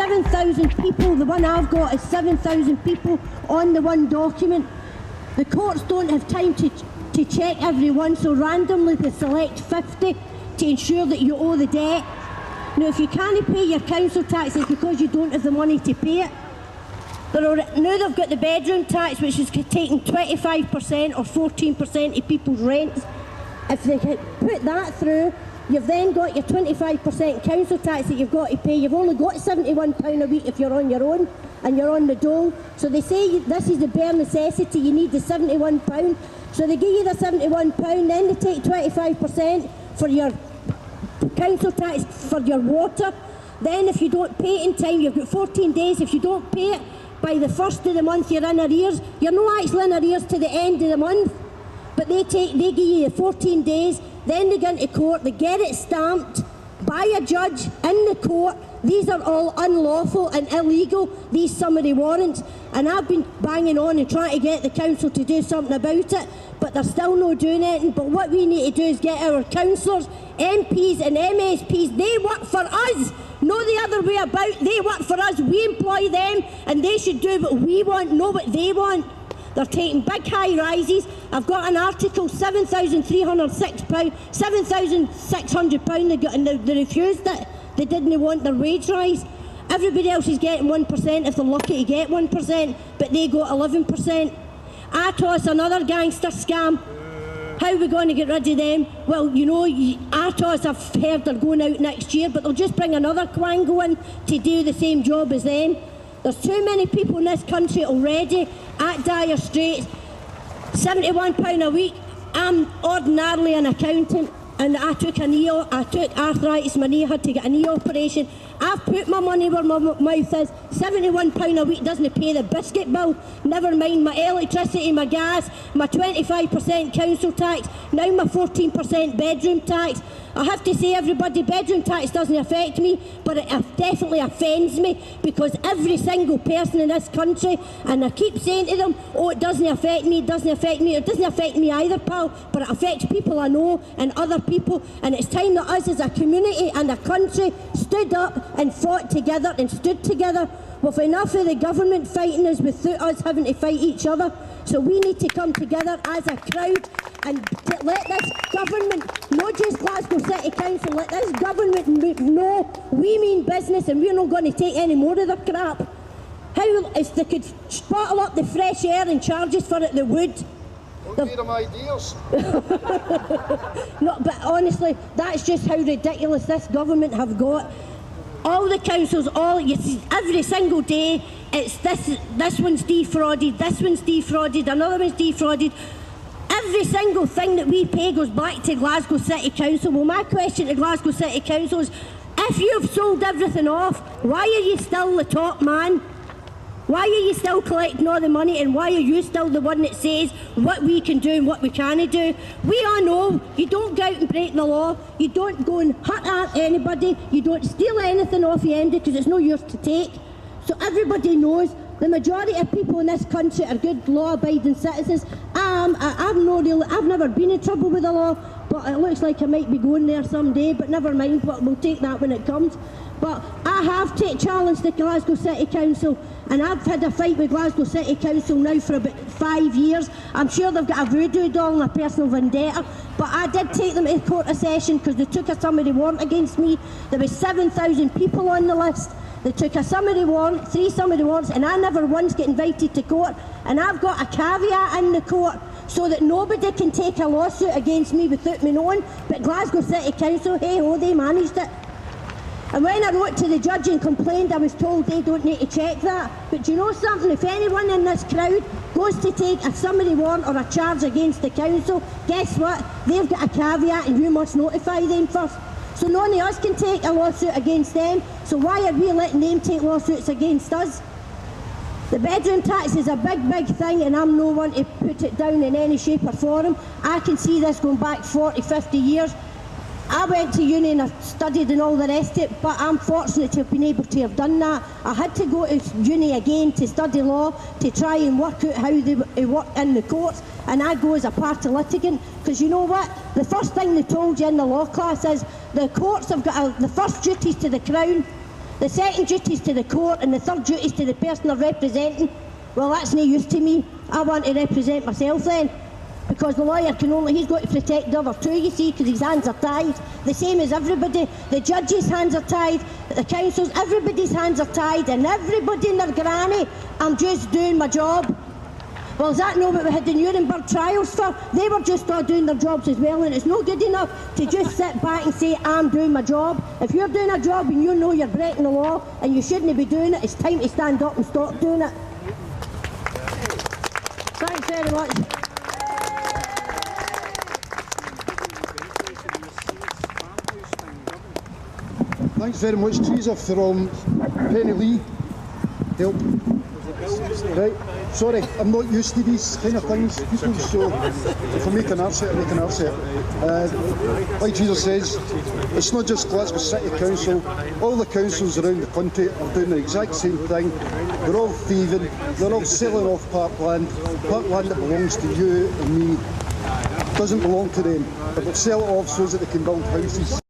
7,000 people. The one I've got is 7,000 people on the one document. The courts don't have time to check everyone, so randomly they select 50 to ensure that you owe the debt. Now, if you can't pay your council tax, it's because you don't have the money to pay it. Now they've got the bedroom tax, which is taking 25% or 14% of people's rents. If they put that through, you've then got your 25% council tax that you've got to pay. You've only got £71 a week if you're on your own and you're on the dole. So they say this is the bare necessity, you need the £71. So they give you the £71, then they take 25% for your council tax for your water. Then if you don't pay it in time, you've got 14 days. If you don't pay it by the first of the month, you're in arrears. You're not actually in arrears to the end of the month, but they give you 14 days. Then they go into court, they get it stamped by a judge in the court. These are all unlawful and illegal, these summary warrants. And I've been banging on and trying to get the council to do something about it, but they're still not doing anything. But what we need to do is get our councillors, MPs and MSPs, they work for us, not the other way about. They work for us, we employ them, and they should do what we want, not what they want. They're taking big high rises. I've got an article, £7,306, £7,600 they got, and they refused it. They didn't want their wage rise. Everybody else is getting 1% if they're lucky to get 1%, but they got 11%. Atos, another gangster scam. How are we going to get rid of them? Well, you know, Atos, I've heard they're going out next year, but they'll just bring another quango in to do the same job as them. There's too many people in this country already at dire straits. £71 a week. I'm ordinarily an accountant, and I took arthritis in my knee, had to get a knee operation. I've put my money where my mouth is. £71 a week doesn't pay the biscuit bill, never mind my electricity, my gas, my 25% council tax, now my 14% bedroom tax. I have to say, everybody, bedroom tax doesn't affect me, but it definitely offends me, because every single person in this country, and I keep saying to them, oh, it doesn't affect me, it doesn't affect me. It doesn't affect me either, pal, but it affects people I know and other people, and it's time that us as a community and a country stood up and fought together and stood together. We've enough of the government fighting us without us having to fight each other. So we need to come together as a crowd and let this government, not just Glasgow City Council, let this government know we mean business and we're not going to take any more of their crap. How, if they could bottle up the fresh air and charge us for it, they would. Don't give them ideas. No, but honestly, that's just how ridiculous this government have got. All the councils, you see, every single day, it's this one's defrauded, this one's defrauded, another one's defrauded. Every single thing that we pay goes back to Glasgow City Council. Well, my question to Glasgow City Council is, if you've sold everything off, why are you still the top man? Why are you still collecting all the money, and why are you still the one that says what we can do and what we can't do? We all know you don't go out and break the law, you don't go and hurt at anybody, you don't steal anything off the end because it's no yours to take. So everybody knows the majority of people in this country are good law-abiding citizens. I've never been in trouble with the law, but it looks like I might be going there someday, but never mind, but we'll take that when it comes. But I have challenged the Glasgow City Council, and I've had a fight with Glasgow City Council now for about 5 years. I'm sure they've got a voodoo doll and a personal vendetta, but I did take them to court a session because they took a summary warrant against me. There was 7,000 people on the list. They took a summary warrant, 3 summary warrants, and I never once get invited to court. And I've got a caveat in the court so that nobody can take a lawsuit against me without me knowing. But Glasgow City Council, hey-ho, they managed it. And when I wrote to the judge and complained, I was told they don't need to check that. But do you know something? If anyone in this crowd goes to take a summary warrant or a charge against the council, guess what? They've got a caveat and you must notify them first. So none of us can take a lawsuit against them. So why are we letting them take lawsuits against us? The bedroom tax is a big, big thing, and I'm no one to put it down in any shape or form. I can see this going back 40, 50 years. I went to uni and I studied and all the rest of it, but I'm fortunate to have been able to have done that. I had to go to uni again to study law, to try and work out how they work in the courts, and I go as a party litigant, because you know what? The first thing they told you in the law class is the courts have got the first duties to the Crown, The second duty is to the court and the third duty is to the person they're representing. Well, that's no use to me. I want to represent myself then. Because the lawyer can only, he's got to protect the other two, you see, because his hands are tied. The same as everybody. The judges' hands are tied, the councils, everybody's hands are tied, and everybody in their granny, I'm just doing my job. Well, is that not what we had the Nuremberg trials for? They were just all doing their jobs as well, and it's not good enough to just sit back and say, I'm doing my job. If you're doing a job and you know you're breaking the law and you shouldn't be doing it, it's time to stand up and stop doing it. Thanks very much. Thanks very much, Therisa, from Penilee. Help. Right, sorry, I'm not used to these kind of things, people, so if I make an arse, I make an arse. Like Therisa says, it's not just Glasgow City Council, all the councils around the country are doing the exact same thing. They're all thieving, they're all selling off parkland that belongs to you and me. Doesn't belong to them, but they sell it off so that they can build houses.